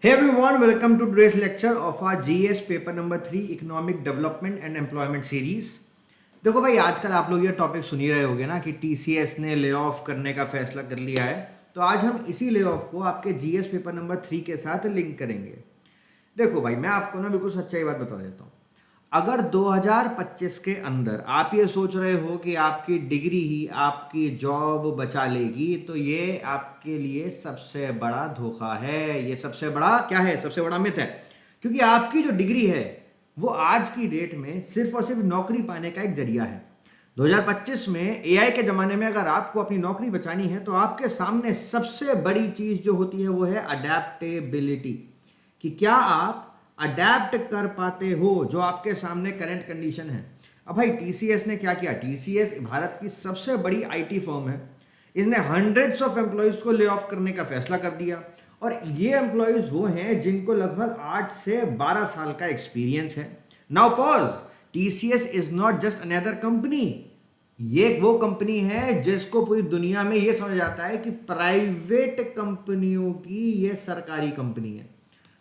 Hey everyone, welcome to today's lecture of our GS paper number 3 Economic Development and Employment Series। देखो भाई, आजकल आप लोग ये टॉपिक सुन ही रहे होगे ना कि टीसीएस ने ले ऑफ करने का फैसला कर लिया है। तो आज हम इसी ले ऑफ को आपके जीएस पेपर नंबर 3 के साथ लिंक करेंगे। देखो भाई, मैं आपको ना बिल्कुल सच्चाई बात बता देता हूँ। अगर 2025 के अंदर आप ये सोच रहे हो कि आपकी डिग्री ही आपकी जॉब बचा लेगी, तो ये आपके लिए सबसे बड़ा धोखा है। ये सबसे बड़ा क्या है? सबसे बड़ा मिथ है। क्योंकि आपकी जो डिग्री है वो आज की डेट में सिर्फ और सिर्फ नौकरी पाने का एक जरिया है। 2025 में एआई के ज़माने में अगर आपको अपनी नौकरी बचानी है तो आपके सामने सबसे बड़ी चीज़ जो होती है वो है अडेप्टेबिलिटी, कि क्या आप अडेप्ट कर पाते हो जो आपके सामने करंट कंडीशन है। अब भाई, टीसीएस ने क्या किया? टीसीएस भारत की सबसे बड़ी आईटी फर्म है। इसने हंड्रेड्स ऑफ एम्प्लॉयज़ को ले ऑफ करने का फैसला कर दिया, और ये एम्प्लॉयज़ वो हैं जिनको लगभग 8 से 12 साल का एक्सपीरियंस है। Now pause, TCS is not just another company. ये वो कंपनी है जिसको पूरी दुनिया में ये समझ आता है कि प्राइवेट कंपनियों की ये सरकारी कंपनी है।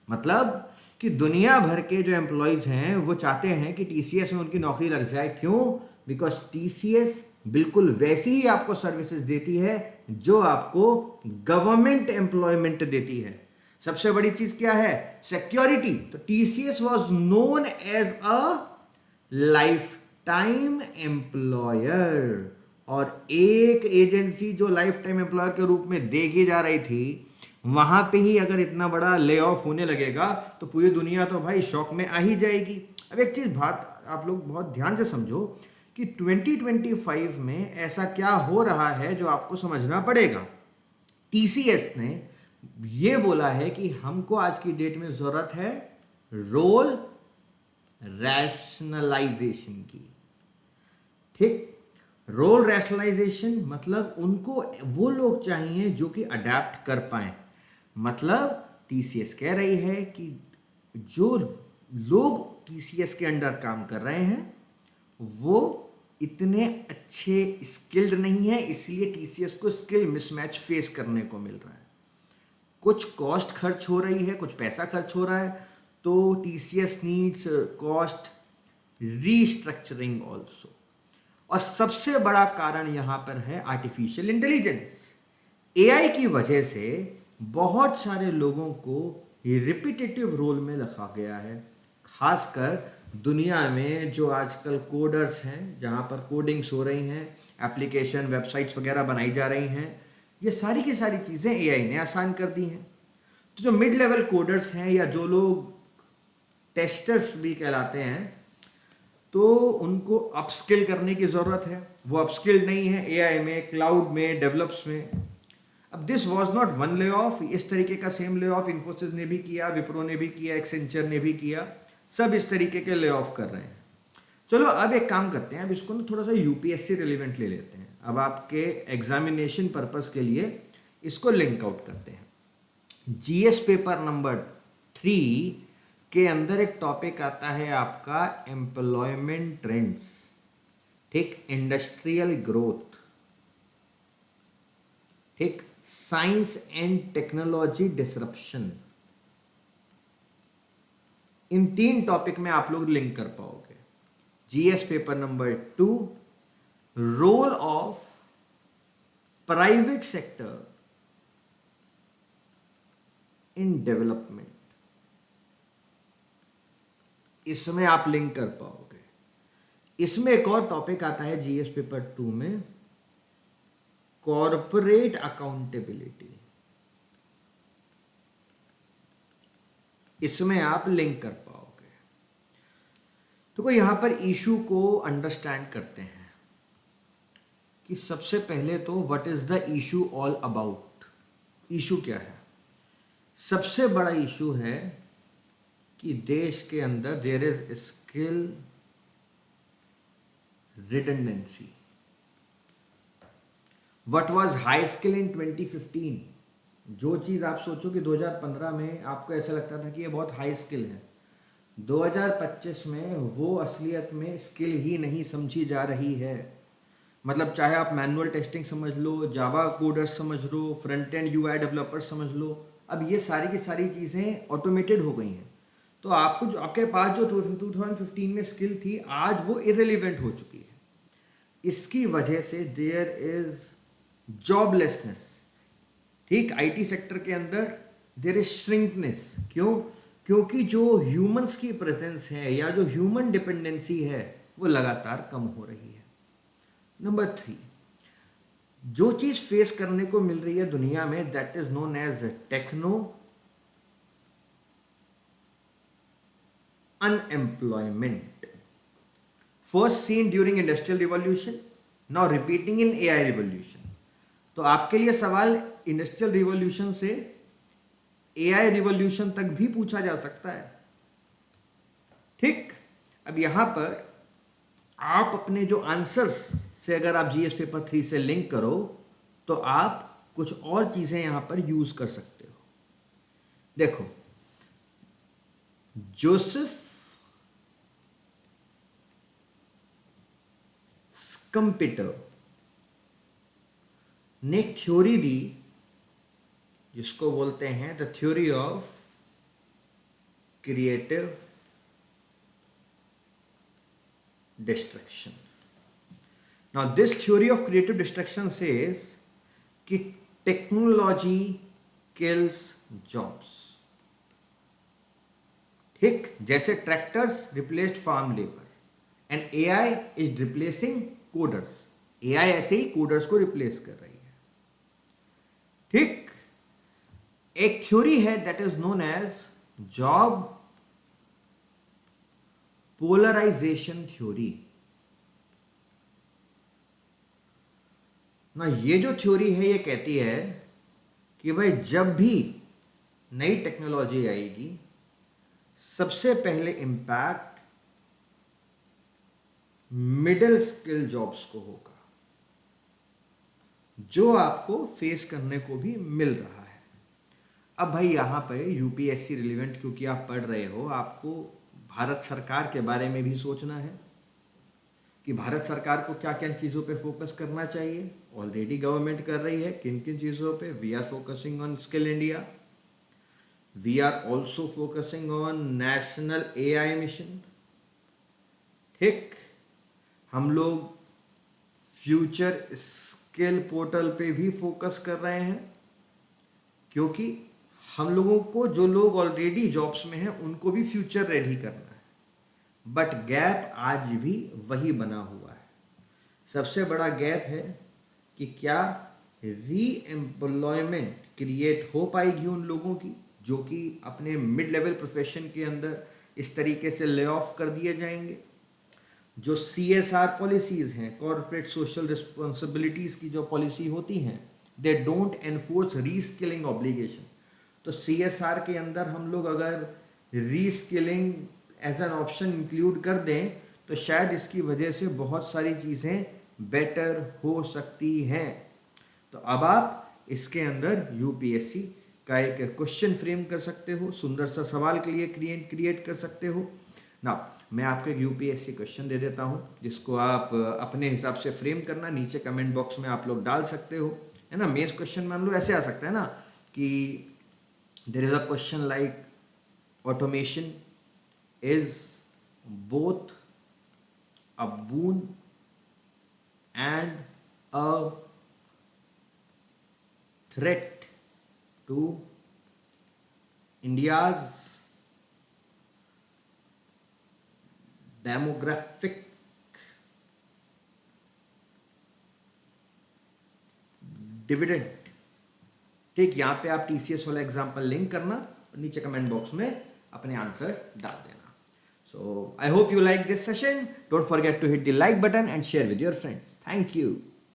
मतलब कि दुनिया भर के जो एम्प्लॉयज़ हैं वो चाहते हैं कि टीसीएस में उनकी नौकरी लग जाए। क्यों? बिकॉज टीसीएस बिल्कुल वैसी ही आपको सर्विसेज देती है जो आपको गवर्नमेंट एम्प्लॉयमेंट देती है। सबसे बड़ी चीज़ क्या है? सिक्योरिटी। तो TCS was known as a life time employer, और एक एजेंसी जो लाइफ टाइम एम्प्लॉयर के रूप में देखी जा रही थी, वहां पे ही अगर इतना बड़ा ले ऑफ होने लगेगा तो पूरी दुनिया तो भाई शॉक में आ ही जाएगी। अब एक चीज बात आप लोग बहुत ध्यान से समझो कि 2025 में ऐसा क्या हो रहा है जो आपको समझना पड़ेगा। टीसीएस ने ये बोला है कि हमको आज की डेट में जरूरत है रोल रैशनलाइजेशन की। ठीक, रोल रैशनलाइजेशन मतलब उनको वो लोग चाहिए जो कि अडेप्ट कर पाए। मतलब टीसीएस कह रही है कि जो लोग टीसीएस के अंडर काम कर रहे हैं वो इतने अच्छे स्किल्ड नहीं है, इसलिए टीसीएस को स्किल मिसमैच फेस करने को मिल रहा है। कुछ कॉस्ट खर्च हो रही है, कुछ पैसा खर्च हो रहा है, तो TCS needs cost restructuring also. और सबसे बड़ा कारण यहां पर है आर्टिफिशियल इंटेलिजेंस। एआई की वजह से बहुत सारे लोगों को रिपीटेटिव रोल में रखा गया है। खासकर दुनिया में जो आजकल कोडर्स हैं, जहां पर कोडिंग्स हो रही हैं, एप्लीकेशन वेबसाइट्स वगैरह बनाई जा रही हैं, ये सारी की सारी चीज़ें एआई ने आसान कर दी हैं। तो जो मिड लेवल कोडर्स हैं या जो लोग टेस्टर्स भी कहलाते हैं, तो उनको अपस्किल करने की ज़रूरत है। वो अपस्किल्ड नहीं है एआई में, क्लाउड में, डेवलप्स में। अब this was not one lay off, इस तरीके का सेम ले ऑफ इन्फोसिस ने भी किया, विप्रो ने भी किया, एक्सेंचर ने भी किया। सब इस तरीके के ले ऑफ कर रहे हैं। चलो अब एक काम करते हैं, अब इसको ना थोड़ा सा यूपीएससी रिलेवेंट ले लेते हैं। अब आपके एग्जामिनेशन पर्पस के लिए इसको लिंक आउट करते हैं। जीएस पेपर नंबर 3 के अंदर एक टॉपिक आता है आपका एम्प्लॉयमेंट ट्रेंड्स। ठीक, इंडस्ट्रियल ग्रोथ, ठीक, साइंस एंड टेक्नोलॉजी डिसरप्शन। इन 3 टॉपिक में आप लोग लिंक कर पाओगे। GS paper number 2, role of private sector in development, इसमें आप लिंक कर पाओगे। इसमें एक और टॉपिक आता है जीएस पेपर 2 में, कॉर्पोरेट अकाउंटेबिलिटी, इसमें आप लिंक कर पाओगे। तो यहां पर इशू को अंडरस्टैंड करते हैं कि सबसे पहले तो what is the issue all about. Issue क्या है? सबसे बड़ा इशू है कि देश के अंदर there is skill redundancy. What was high skill in 2015, जो चीज़ आप सोचो कि 2015 में आपको ऐसा लगता था कि ये बहुत हाई स्किल है, 2025 में वो असलियत में स्किल ही नहीं समझी जा रही है। मतलब चाहे आप मैनुअल टेस्टिंग समझ लो, जावा कोडर समझ लो, फ्रंट एंड यूआई डेवलपर समझ लो, अब ये सारी की सारी चीज़ें ऑटोमेटेड हो गई हैं, तो आपको जो आपके पास जो 2015 में स्किल थी आज वो इरेलीवेंट हो चुकी है। इसकी वजह से देयर इज जॉबलेसनेस। ठीक, आईटी सेक्टर के अंदर देयर इज श्रिंकनेस। क्यों? क्योंकि जो ह्यूमंस की प्रेजेंस है या जो ह्यूमन डिपेंडेंसी है वो लगातार कम हो रही है। नंबर 3, जो चीज फेस करने को मिल रही है दुनिया में, that is known as techno unemployment. First seen during industrial revolution, now repeating in AI revolution. तो आपके लिए सवाल इंडस्ट्रियल रिवॉल्यूशन से एआई रिवॉल्यूशन तक भी पूछा जा सकता है। ठीक, अब यहां पर आप अपने जो आंसर्स से अगर आप जीएस पेपर 3 से लिंक करो तो आप कुछ और चीजें यहां पर यूज कर सकते हो। देखो, जोसेफ स्कम्पिटर ने एक थ्योरी दी जिसको बोलते हैं the theory of creative destruction. Now this theory of creative destruction says कि टेक्नोलॉजी किल्स जॉब्स। ठीक, जैसे tractors replaced farm labour and AI is replacing coders. AI ऐसे ही कोडर्स को रिप्लेस कर रही है। ठीक, एक थ्योरी है that is known as job polarisation theory. ना ये जो थ्योरी है ये कहती है कि भाई जब भी नई टेक्नोलॉजी आएगी सबसे पहले इंपैक्ट मिडिल स्किल जॉब्स को होगा, जो आपको फेस करने को भी मिल रहा है। अब भाई यहाँ पे यूपीएससी रिलेवेंट क्योंकि आप पढ़ रहे हो, आपको भारत सरकार के बारे में भी सोचना है कि भारत सरकार को क्या क्या चीज़ों पे फोकस करना चाहिए। ऑलरेडी गवर्नमेंट कर रही है किन किन चीज़ों पे। We are focusing on skill India, we are also focusing on national AI mission. ठीक, हम लोग फ्यूचर स्किल पोर्टल पे भी फोकस कर रहे हैं क्योंकि हम लोगों को, जो लोग ऑलरेडी जॉब्स में हैं, उनको भी फ्यूचर रेडी करना है। बट गैप आज भी वही बना हुआ है। सबसे बड़ा गैप है कि क्या री एम्प्लॉयमेंट क्रिएट हो पाएगी उन लोगों की जो कि अपने मिड लेवल प्रोफेशन के अंदर इस तरीके से ले ऑफ कर दिए जाएंगे। जो CSR पॉलिसीज़ हैं, कॉर्पोरेट सोशल रिस्पॉन्सिबिलिटीज़ की जो पॉलिसी होती हैं, they don't enforce reskilling obligation. तो CSR के अंदर हम लोग अगर reskilling as an option include कर दें तो शायद इसकी वजह से बहुत सारी चीज़ें बेटर हो सकती हैं। तो अब आप इसके अंदर यूपीएससी का एक क्वेश्चन फ्रेम कर सकते हो, सुंदर सा सवाल के लिए क्रिएट कर सकते हो ना। मैं आपको एक यूपीएससी क्वेश्चन दे देता हूँ जिसको आप अपने हिसाब से फ्रेम करना, नीचे कमेंट बॉक्स में आप लोग डाल सकते हो, है ना। मेंस क्वेश्चन मान लो ऐसे आ सकता है ना कि there is a question like automation is both a boon and a threat to India's demographic dividend। ठीक, यहाँ पे आप TCS वाला एग्जाम्पल लिंक करना और नीचे कमेंट बॉक्स में अपने आंसर डाल देना। So I hope you like this session. Don't forget to hit the like button and share with your friends. Thank you.